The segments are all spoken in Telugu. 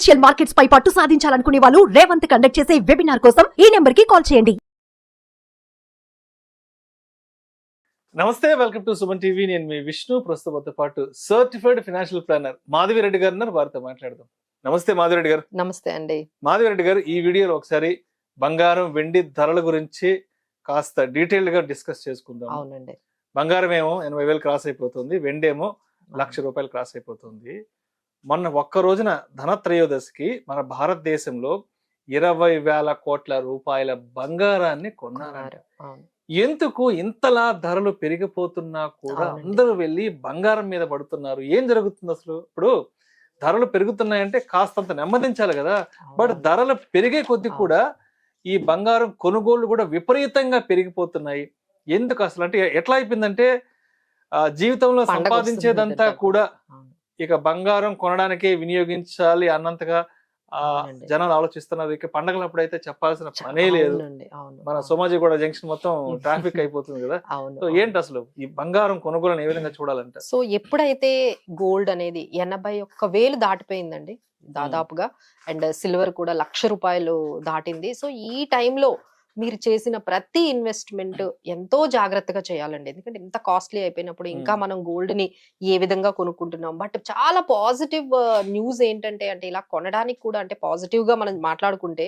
ఫైనాన్షియల్ మార్కెట్స్ పై పట్టు సాధించాలనుకునే వాళ్ళు రేవంత్ కండక్ట్ చేసే వెబినార్ కోసం ఈ నెంబర్ కి కాల్ చేయండి. నమస్తే, వెల్కమ్ టు సుమన్ టీవీ. నేను మీ విష్ణు. ప్రస్తుతంతో పాటు certified financial planner Madhavi Reddy గారు ఉన్నారు. వారితో మాట్లాడదాం. నమస్తే మాధవి రెడ్డి గారు. నమస్తే అండి. మాధవి రెడ్డి గారు, ఈ వీడియోలో ఒకసారి బంగారం వెండి ధరల గురించి కాస్త డీటెయిల్డ్ గా డిస్కస్ చేసుకుందాం. అవునండి. బంగారం ఏమో 80,000 క్రాస్ అయిపోతుంది, వెండి ఏమో ₹1,00,000 క్రాస్ అయిపోతుంది. మొన్న ఒక్క రోజున ధనత్రయోదశికి మన భారతదేశంలో 20,000 కోట్ల రూపాయల బంగారాన్ని కొన్నారు. ఎందుకు ఇంతలా ధరలు పెరిగిపోతున్నా కూడా అందరూ వెళ్ళి బంగారం మీద పడుతున్నారు? ఏం జరుగుతుంది అసలు? ఇప్పుడు ధరలు పెరుగుతున్నాయంటే కాస్తంత నెమ్మదించాలి కదా, బట్ ధరలు పెరిగే కొద్ది కూడా ఈ బంగారం కొనుగోళ్లు కూడా విపరీతంగా పెరిగిపోతున్నాయి. ఎందుకు అసలు? అంటే ఎట్లా అయిపోయిందంటే జీవితంలో సంపాదించేదంతా కూడా ఇక బంగారం కొనడానికే వినియోగించాలి అన్నంతగా జనాలు ఆలోచిస్తున్నారు. ఇక పండగలప్పుడు అయితే చెప్పాల్సిన పనే లేదు. మన సోమాజిగూడ జంక్షన్ మొత్తం ట్రాఫిక్ అయిపోతుంది కదా. సో ఏంటి అసలు ఈ బంగారం కొనుగోలు ఏ విధంగా చూడాలంటే? సో ఎప్పుడైతే గోల్డ్ అనేది 81,000 దాటిపోయిందండి దాదాపుగా, అండ్ సిల్వర్ కూడా ₹1,00,000 దాటింది. సో ఈ టైంలో మీరు చేసిన ప్రతి ఇన్వెస్ట్మెంట్ ఎంతో జాగ్రత్తగా చేయాలండి. ఎందుకంటే ఇంత కాస్ట్లీ అయిపోయినప్పుడు ఇంకా మనం గోల్డ్ ని ఏ విధంగా కొనుక్కుంటున్నాం. బట్ చాలా పాజిటివ్ న్యూస్ ఏంటంటే, అంటే ఇలా కొనడానికి కూడా అంటే పాజిటివ్ గా మనం మాట్లాడుకుంటే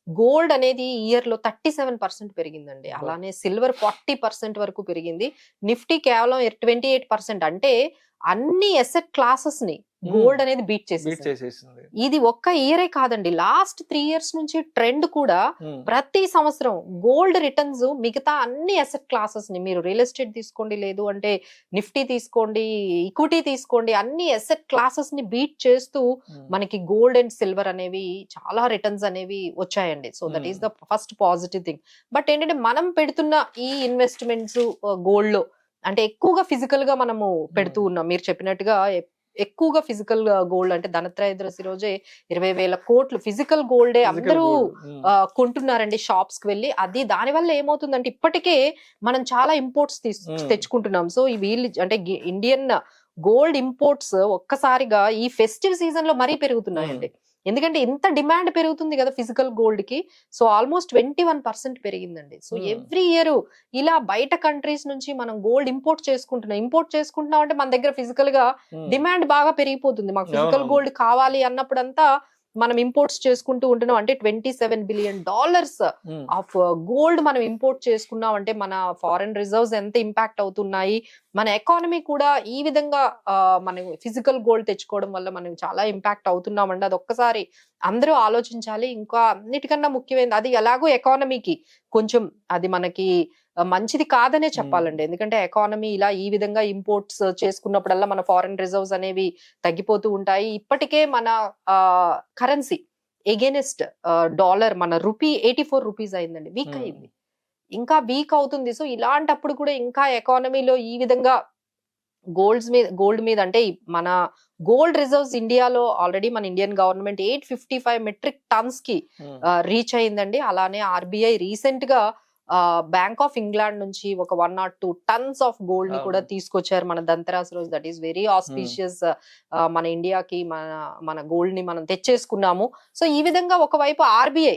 గోల్డ్ అనేది ఇయర్ లో 37% పెరిగిందండి. అలానే సిల్వర్ 40% వరకు పెరిగింది. నిఫ్టీ కేవలం 28%. అంటే అన్ని ఎసెట్ క్లాసెస్ ని గోల్డ్ అనేది బీట్ చేసేసింది. ఇది ఒక్క ఇయరే కాదండి, లాస్ట్ 3 years నుంచి ట్రెండ్ కూడా ప్రతి సంవత్సరం గోల్డ్ రిటర్న్స్ మిగతా అన్ని అసెట్ క్లాసెస్ ని, మీరు రియల్ ఎస్టేట్ తీసుకోండి, లేదు అంటే నిఫ్టీ తీసుకోండి, ఈక్విటీ తీసుకోండి, అన్ని అసెట్ క్లాసెస్ ని బీట్ చేస్తూ మనకి గోల్డ్ అండ్ సిల్వర్ అనేవి చాలా రిటర్న్స్ అనేవి వచ్చాయండి. So that is the first positive thing. But ఏంటంటే మనం పెడుతున్న ఈ ఇన్వెస్ట్మెంట్స్ గోల్డ్ లో అంటే ఎక్కువగా ఫిజికల్ గా మనము పెడుతూ ఉన్నాం. మీరు చెప్పినట్టుగా ఎక్కువగా ఫిజికల్ గోల్డ్ అంటే ధనత్రయోదశి రోజే 20,000 కోట్లు ఫిజికల్ గోల్డే అందరూ కొంటున్నారండి షాప్స్ కి వెళ్ళి. అది దాని వల్ల ఏమవుతుందంటే ఇప్పటికే మనం చాలా ఇంపోర్ట్స్ తెచ్చుకుంటున్నాం. సో వీళ్ళు అంటే ఇండియన్ గోల్డ్ ఇంపోర్ట్స్ ఒక్కసారిగా ఈ ఫెస్టివ్ సీజన్ లో మరీ పెరుగుతున్నాయండి. ఎందుకంటే ఇంత డిమాండ్ పెరుగుతుంది కదా ఫిజికల్ గోల్డ్ కి. సో ఆల్మోస్ట్ 21% పెరిగిందండి. సో ఎవ్రీ ఇయర్ ఇలా బయట కంట్రీస్ నుంచి మనం గోల్డ్ ఇంపోర్ట్ చేసుకుంటున్నాం అంటే మన దగ్గర ఫిజికల్ గా డిమాండ్ బాగా పెరిగిపోతుంది. మాకు ఫిజికల్ గోల్డ్ కావాలి అన్నప్పుడంతా మనం ఇంపోర్ట్స్ చేసుకుంటూ ఉంటున్నాం. అంటే $27 బిలియన్ ఆఫ్ గోల్డ్ మనం ఇంపోర్ట్ చేసుకున్నాం అంటే మన ఫారెన్ రిజర్వ్స్ ఎంత ఇంపాక్ట్ అవుతున్నాయి, మన ఎకానమీ కూడా ఈ విధంగా మనం ఫిజికల్ గోల్డ్ తెచ్చుకోవడం వల్ల మనం చాలా ఇంపాక్ట్ అవుతున్నామండి. అది ఒక్కసారి అందరూ ఆలోచించాలి. ఇంకా అన్నిటికన్నా ముఖ్యమైనది, అది ఎలాగో ఎకానమీకి కొంచెం అది మనకి మంచిది కాదనే చెప్పాలండి. ఎందుకంటే ఎకానమీ ఇలా ఈ విధంగా ఇంపోర్ట్స్ చేసుకున్నప్పుడల్లా మన ఫారెన్ రిజర్వ్స్ అనేవి తగ్గిపోతూ ఉంటాయి. ఇప్పటికే మన కరెన్సీ ఎగెనిస్ట్ డాలర్ మన రూపీ 84 రూపీస్ అయిందండి, వీక్ అయింది, ఇంకా వీక్ అవుతుంది. సో ఇలాంటప్పుడు కూడా ఇంకా ఎకానమీలో ఈ విధంగా గోల్డ్ మీద అంటే మన గోల్డ్ రిజర్వ్స్ ఇండియాలో ఆల్రెడీ మన ఇండియన్ గవర్నమెంట్ 855 మెట్రిక్ టన్స్ కి రీచ్ అయిందండి. అలానే ఆర్బీఐ రీసెంట్ గా బ్యాంక్ ఆఫ్ ఇంగ్లాండ్ నుంచి ఒక 102 టన్స్ ఆఫ్ గోల్డ్ ని కూడా తీసుకొచ్చారు మన ధనతెరస్ రోజు. That is very auspicious. మన ఇండియాకి మన గోల్డ్ ని మనం తెచ్చేసుకున్నాము. సో ఈ విధంగా ఒకవైపు ఆర్బీఐ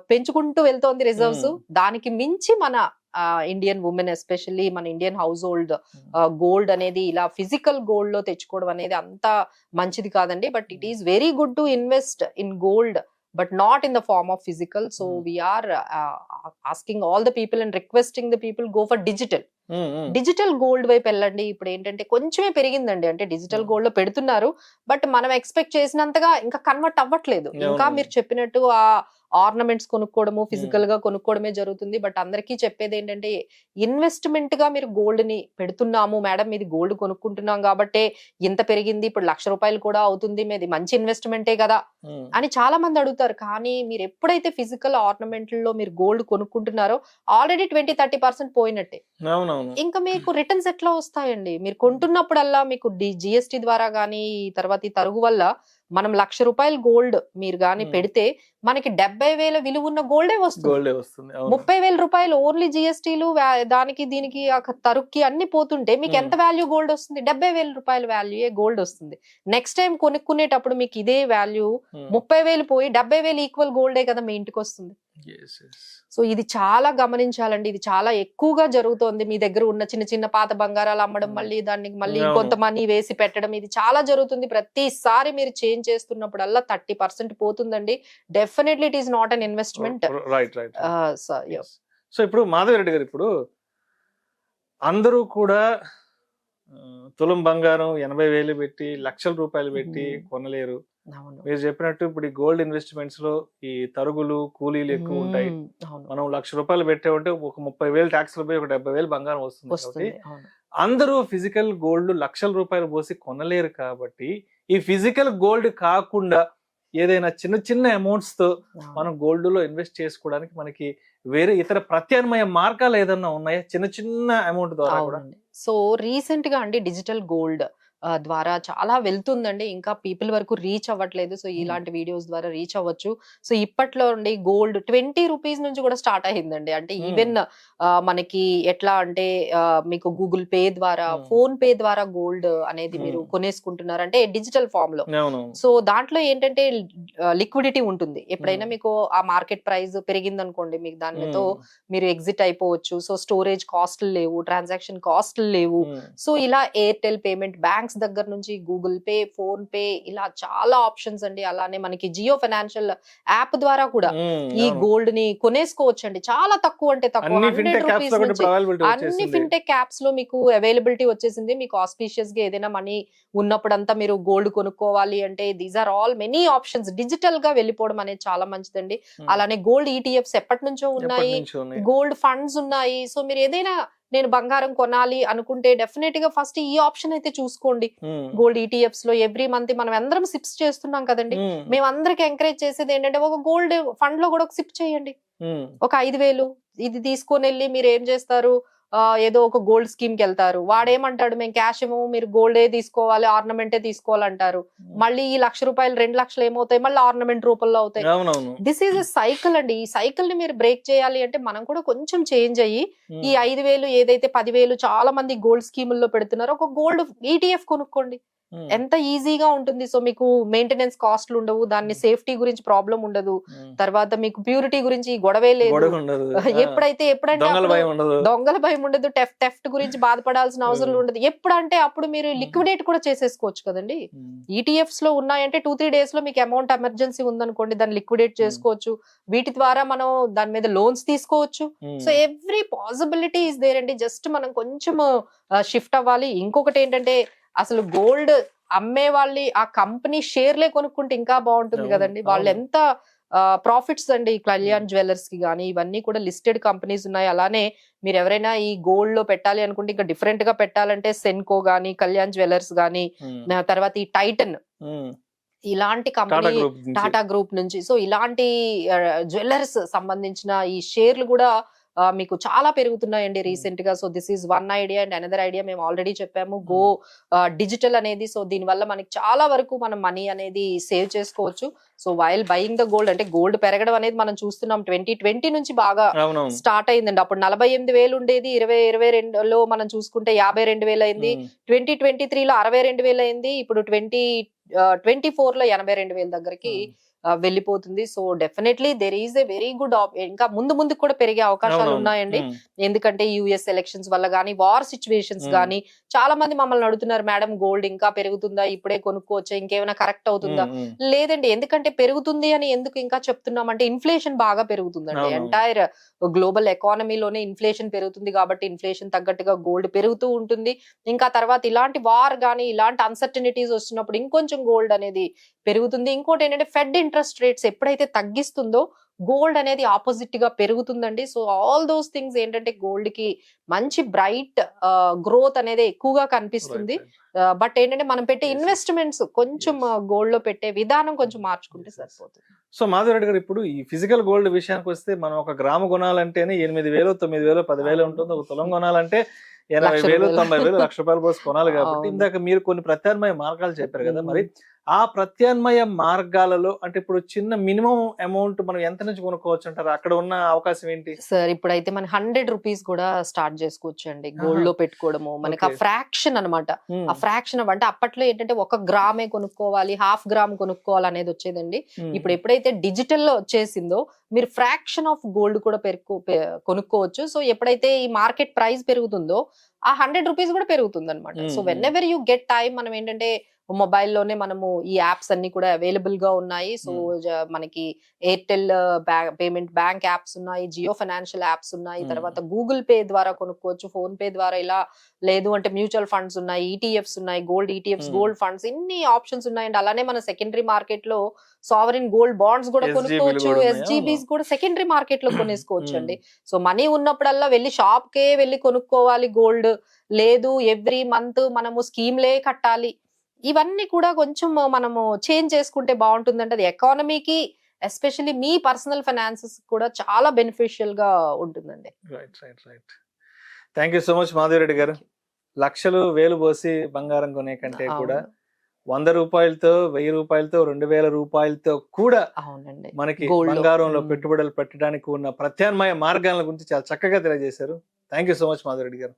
పెంచుకుంటూ వెళ్తోంది రిజర్వ్స్, దానికి మించి మన ఇండియన్ ఉమెన్ ఎస్పెషల్లీ మన ఇండియన్ హౌస్ హోల్డ్ గోల్డ్ అనేది ఇలా ఫిజికల్ గోల్డ్ లో తెచ్చుకోవడం అనేది అంత మంచిది కాదండి. But it is very good to invest in gold, but not in the form of physical. So we are asking all the people and requesting the people go for digital gold వైపు వెళ్ళండి. ఇప్పుడు ఏంటంటే కొంచెమే పెరిగిందండి, అంటే డిజిటల్ గోల్డ్ లో పెడుతున్నారు, బట్ మనం ఎక్స్పెక్ట్ చేసినంతగా ఇంకా కన్వర్ట్ అవ్వట్లేదు. ఇంకా మీరు చెప్పినట్టు ఆ ఆర్నమెంట్స్ కొనుక్కోవడము, ఫిజికల్ గా కొనుక్కోవడమే జరుగుతుంది. బట్ అందరికీ చెప్పేది ఏంటంటే, ఇన్వెస్ట్మెంట్ గా మీరు గోల్డ్ ని పెడుతున్నాము మేడం, మీది గోల్డ్ కొనుక్కుంటున్నాం కాబట్టి ఇంత పెరిగింది, ఇప్పుడు ₹1,00,000 కూడా అవుతుంది, మీది మంచి ఇన్వెస్ట్మెంటే కదా అని చాలా మంది అడుగుతారు. కానీ మీరు ఎప్పుడైతే ఫిజికల్ ఆర్నమెంట్లలో మీరు గోల్డ్ కొనుక్కుంటున్నారో ఆల్రెడీ 20-30% పోయినట్టే. ఇంకా మీకు రిటర్న్స్ ఎట్లా వస్తాయండి? మీరు కొంటున్నప్పుడల్లా మీకు జిఎస్టీ ద్వారా గానీ తర్వాత ఈ తరుగు వల్ల మనం ₹1,00,000 గోల్డ్ మీరు గాని పెడితే మనకి 70,000 విలువ ఉన్న గోల్డే వస్తుంది. 30,000 ఓన్లీ జిఎస్టీలు దానికి దీనికి తరుక్కి అన్ని పోతుంటే మీకు ఎంత వాల్యూ గోల్డ్ వస్తుంది? ₹70,000 వాల్యూయే గోల్డ్ వస్తుంది. నెక్స్ట్ టైం కొనుక్కునేటప్పుడు మీకు ఇదే వాల్యూ 30,000 పోయి 70,000 ఈక్వల్ గోల్డే కదా మీ ఇంటికి వస్తుంది. సో ఇది చాలా గమనించాలండి. ఇది చాలా ఎక్కువగా జరుగుతోంది. మీ దగ్గర ఉన్న చిన్న చిన్న పాత బంగారాలు అమ్మడం, మళ్ళీ దానికి మళ్ళీ ఇంకొంత మనీ వేసి పెట్టడం, ఇది చాలా జరుగుతుంది. ప్రతిసారి మీరు చేంజ్ చేస్తున్నప్పుడల్లా 30% పోతుందండి. Definitely it is not an investment. So ఇప్పుడు మాధవి రెడ్డి గారు, ఇప్పుడు అందరూ కూడా తులం బంగారం 80,000 పెట్టి ₹1,00,000 పెట్టి కొనలేరు. మీరు చెప్పినట్టు ఇప్పుడు ఈ గోల్డ్ ఇన్వెస్ట్మెంట్స్ లో ఈ తరుగులు కూలీలు ఎక్కువ ఉంటాయి. మనం ₹1,00,000 పెట్టామంటే ఒక 30,000 ట్యాక్స్లు పోయి ఒక 70,000 బంగారం వస్తుంది. అందరూ ఫిజికల్ గోల్డ్ ₹1,00,000 పోసి కొనలేరు కాబట్టి ఈ ఫిజికల్ గోల్డ్ కాకుండా ఏదైనా చిన్న చిన్న అమౌంట్స్ తో మనం గోల్డ్ లో ఇన్వెస్ట్ చేసుకోవడానికి మనకి వేరే ఇతర ప్రత్యామ్నాయ మార్గాలు ఏదన్నా ఉన్నాయా చిన్న చిన్న అమౌంట్ ద్వారా కూడా? సో రీసెంట్ గా అండి డిజిటల్ గోల్డ్ ద్వారా చాలా వెళ్తుందండి. ఇంకా పీపుల్ వరకు రీచ్ అవ్వట్లేదు. సో ఇలాంటి వీడియోస్ ద్వారా రీచ్ అవ్వచ్చు. సో ఇప్పట్లో అండి గోల్డ్ ₹20 నుంచి కూడా స్టార్ట్ అయ్యిందండి. అంటే ఈవెన్ మనకి ఎట్లా అంటే మీకు గూగుల్ పే ద్వారా, ఫోన్ పే ద్వారా గోల్డ్ అనేది మీరు కొనేసుకుంటున్నారు అంటే డిజిటల్ ఫామ్ లో. సో దాంట్లో ఏంటంటే లిక్విడిటీ ఉంటుంది. ఎప్పుడైనా మీకు ఆ మార్కెట్ ప్రైస్ పెరిగింది అనుకోండి, మీకు దానితో మీరు ఎగ్జిట్ అయిపోవచ్చు. సో స్టోరేజ్ కాస్ట్లు లేవు, ట్రాన్సాక్షన్ కాస్ట్లు లేవు. సో ఇలా ఎయిర్టెల్ పేమెంట్, బ్యాంక్స్ దగ్గర నుంచి గూగుల్ పే, ఫోన్ పే, ఇలా చాలా ఆప్షన్స్ అండి. అలానే మనకి జియో ఫైనాన్షియల్ యాప్ ద్వారా కూడా ఈ గోల్డ్ ని కొనేసుకోవచ్చు అండి. చాలా తక్కువ అంటే తక్కువ ₹100 నుంచి అన్ని ఫిన్టెక్ యాప్స్ లో మీకు అవైలబిలిటీ వచ్చేసింది. మీకు ఆస్పీషియస్ గా ఏదైనా మనీ ఉన్నప్పుడంతా మీరు గోల్డ్ కొనుక్కోవాలి అంటే these are all many options. Digital గా వెళ్ళిపోవడం అనేది చాలా మంచిదండి. అలానే గోల్డ్ ఈటీఎఫ్స్ ఎప్పటి నుంచో ఉన్నాయి, గోల్డ్ ఫండ్స్ ఉన్నాయి. సో మీరు ఏదైనా నేను బంగారం కొనాలి అనుకుంటే డెఫినెట్ గా ఫస్ట్ ఈ ఆప్షన్ అయితే చూసుకోండి. గోల్డ్ ఈటీఎఫ్స్ లో ఎవ్రీ మంత్ మనం అందరం సిప్స్ చేస్తున్నాం కదండి. మేము అందరికి ఎంకరేజ్ చేసేది ఏంటంటే ఒక గోల్డ్ ఫండ్ లో కూడా ఒక సిప్ చేయండి. ఒక 5,000 ఇది తీసుకొని వెళ్ళి మీరు ఏం చేస్తారు, ఏదో ఒక గోల్డ్ స్కీమ్ కి వెళ్తారు. వాడేమంటాడు, మేము క్యాష్ ఇవ్వము, మీరు గోల్డే తీసుకోవాలి, ఆర్నమెంటే తీసుకోవాలంటారు. మళ్ళీ ఈ ₹1,00,000 2,00,000 ఏమవుతాయి, మళ్ళీ ఆర్నమెంట్ రూపంలో అవుతాయి. దిస్ ఈజ్ ఎ సైకిల్ అండి. ఈ సైకిల్ ని మీరు బ్రేక్ చేయాలి అంటే మనం కూడా కొంచెం చేంజ్ అయ్యి ఈ 5,000 ఏదైతే 10,000 చాలా మంది గోల్డ్ స్కీముల్లో పెడుతున్నారో ఒక గోల్డ్ ఈటీఎఫ్ కొనుక్కోండి. ఎంత ఈజీగా ఉంటుంది. సో మీకు మెయింటెనెన్స్ కాస్ట్లు ఉండవు, దాన్ని సేఫ్టీ గురించి ప్రాబ్లం ఉండదు, తర్వాత మీకు ప్యూరిటీ గురించి గొడవే లేదు. ఎప్పుడంటే దొంగల భయం ఉండదు, టెఫ్ట్ గురించి బాధపడాల్సిన అవసరం ఉండదు. ఎప్పుడంటే అప్పుడు మీరు లిక్విడేట్ కూడా చేసేసుకోవచ్చు కదండి. ఈటీఎఫ్స్ లో ఉన్నాయంటే 2-3 days లో మీకు అమౌంట్ ఎమర్జెన్సీ ఉందనుకోండి, దాన్ని లిక్విడేట్ చేసుకోవచ్చు. వీటి ద్వారా మనం దాని మీద లోన్స్ తీసుకోవచ్చు. So every possibility is there అండి. జస్ట్ మనం కొంచెం షిఫ్ట్ అవ్వాలి. ఇంకొకటి ఏంటంటే అసలు గోల్డ్ అమ్మే వాళ్ళ ఆ కంపెనీ షేర్లే కొనుక్కుంటే ఇంకా బాగుంటుంది కదండి. వాళ్ళు ఎంత ప్రాఫిట్స్ అండి. కళ్యాణ్ జ్యువెలర్స్ కి గానీ ఇవన్నీ కూడా లిస్టెడ్ కంపెనీస్ ఉన్నాయి. అలానే మీరు ఎవరైనా ఈ గోల్డ్ లో పెట్టాలి అనుకుంటే ఇంకా డిఫరెంట్ గా పెట్టాలంటే సెన్కో గానీ, కళ్యాణ్ జ్యువెలర్స్ గానీ, తర్వాత ఈ టైటన్ ఇలాంటి కంపెనీ, టాటా గ్రూప్ నుంచి. సో ఇలాంటి జ్యువెలర్స్ సంబంధించిన ఈ షేర్లు కూడా మీకు చాలా పెరుగుతున్నాయండి రీసెంట్ గా. So this is one idea. And another idea మేము ఆల్రెడీ చెప్పాము, గో డిజిటల్ అనేది. సో దీని వల్ల మనకి చాలా వరకు మనం మనీ అనేది సేవ్ చేసుకోవచ్చు. So while buying the gold, అంటే గోల్డ్ పెరగడం అనేది మనం చూస్తున్నాం 2020 నుంచి బాగా స్టార్ట్ అయిందండి. అప్పుడు 48,000 ఉండేది, 2022లో మనం చూసుకుంటే 52,000 అయింది, 2023లో 62,000 అయింది, ఇప్పుడు 2024లో 82,000 దగ్గరికి వెళ్ళిపోతుంది. So definitely there is a very good ఇంకా ముందు కూడా పెరిగే అవకాశాలు ఉన్నాయండి. ఎందుకంటే యుఎస్ ఎలక్షన్స్ వల్ల గానీ, వార్ సిచ్యువేషన్స్ గానీ, చాలా మంది మమ్మల్ని అడుగుతున్నారు, మేడం గోల్డ్ ఇంకా పెరుగుతుందా, ఇప్పుడే కొనుక్కోవచ్చా, ఇంకేమైనా కరెక్ట్ అవుతుందా? లేదండి. ఎందుకంటే పెరుగుతుంది అని ఎందుకు ఇంకా చెప్తున్నామంటే ఇన్ఫ్లేషన్ బాగా పెరుగుతుందండి. ఎంటైర్ గ్లోబల్ ఎకానమీలోనే ఇన్ఫ్లేషన్ పెరుగుతుంది కాబట్టి ఇన్ఫ్లేషన్ తగ్గట్టుగా గోల్డ్ పెరుగుతూ ఉంటుంది. ఇంకా తర్వాత ఇలాంటి వార్ గానీ, ఇలాంటి అన్సర్టనిటీస్ వచ్చినప్పుడు ఇంకొంచెం గోల్డ్ అనేది పెరుగుతుంది. ఇంకోటి ఏంటంటే ఫెడ్ ఇంట్రెస్ట్ రేట్స్ ఎప్పుడైతే తగ్గిస్తుందో గోల్డ్ అనేది ఆపోజిట్ గా పెరుగుతుందండి. సో ఆల్ దోస్ థింగ్స్ ఏంటంటే గోల్డ్ కి మంచి బ్రైట్ గ్రోత్ అనేది ఎక్కువగా కనిపిస్తుంది. బట్ ఏంటంటే మనం పెట్టే ఇన్వెస్ట్మెంట్స్ కొంచెం గోల్డ్ లో పెట్టే విధానం కొంచెం మార్చుకుంటే సరిపోతుంది. సో మాధవి రెడ్డి గారు, ఇప్పుడు ఈ ఫిజికల్ గోల్డ్ విషయానికి వస్తే మనం ఒక గ్రాము కొనాలంటేనే 8,000, 9,000, 10,000 ఉంటుంది. ఒక తులం కొనాలంటే 80,000, 90,000, ₹1,00,000 పోసి కొనాలి. కాబట్టి ఇందాక మీరు కొన్ని ప్రత్యామ్నాయ మార్గాలు చెప్పారు కదా, మరి ఆ ప్రత్యామ్నాయ మార్గాలలో అంటే ఇప్పుడు చిన్న మినిమం అమౌంట్ మనం ఎంత నుంచి కొనుక్కోవచ్చు అంటారు? అక్కడ ఉన్న అవకాశం ఏంటి సార్? ఇప్పుడైతే మన 100 రూపీస్ కూడా స్టార్ట్ చేసుకోవచ్చు అండి గోల్డ్ లో పెట్టుకోవడము. మనకి ఆ ఫ్రాక్షన్ అనమాట. ఆ ఫ్రాక్షన్ అంటే అప్పట్లో ఏంటంటే 1 గ్రామే కొనుక్కోవాలి, 1/2 గ్రామ్ కొనుక్కోవాలి అనేది వచ్చేదండి. ఇప్పుడు ఎప్పుడైతే డిజిటల్ లో వచ్చేసిందో మీరు ఫ్రాక్షన్ ఆఫ్ గోల్డ్ కూడా కొనుక్కోవచ్చు. సో ఎప్పుడైతే ఈ మార్కెట్ ప్రైస్ పెరుగుతుందో ఆ 100 రూపీస్ కూడా పెరుగుతుంది అనమాట. So when ever you get time, మనం ఏంటంటే మొబైల్లోనే మనము ఈ యాప్స్ అన్ని కూడా అవైలబుల్ గా ఉన్నాయి. సో మనకి ఎయిర్టెల్ పేమెంట్ బ్యాంక్ యాప్స్ ఉన్నాయి, జియో ఫైనాన్షియల్ యాప్స్ ఉన్నాయి, తర్వాత గూగుల్ పే ద్వారా కొనుక్కోవచ్చు, ఫోన్ పే ద్వారా, ఇలా లేదు అంటే మ్యూచువల్ ఫండ్స్ ఉన్నాయి, ఈటీఎఫ్స్ ఉన్నాయి, గోల్డ్ ఈటీఎఫ్స్, గోల్డ్ ఫండ్స్, ఇన్ని ఆప్షన్స్ ఉన్నాయండి. అలానే మన సెకండరీ మార్కెట్ లో సావరిన్ గోల్డ్ బాండ్స్ కూడా కొనుక్కోవచ్చు, ఎస్జీబీస్ కూడా సెకండరీ మార్కెట్ లో కొనేసుకోవచ్చు అండి. సో మనీ ఉన్నప్పుడల్లా వెళ్ళి షాప్ కే వెళ్ళి కొనుక్కోవాలి గోల్డ్ లేదు, ఎవ్రీ మంత్ మనము స్కీమ్లే కట్టాలి, ఇవన్నీ కూడా కొంచెం మనము చేంజ్ చేసుకుంటే బాగుంటుందంటే అది ఎకానమీకి, ఎస్పెషల్లీ మీ పర్సనల్ ఫైనాన్సెస్ కూడా చాలా బెనిఫిషియల్ గా ఉంటుందండి. Right. Thank you so much Madhavi Reddy గారు. లక్షలు వేలు పోసి బంగారం కొనే కంటే కూడా 100 రూపాయలతో, 1000 రూపాయలతో, 2000 రూపాయలతో కూడా అవునండి మనకి బంగారంలో పెట్టుబడులు పెట్టడానికి ఉన్న ప్రత్యామ్నాయ మార్గాల గురించి చాలా చక్కగా తెలియజేశారు. Thank you so much Madhavi Reddy గారు.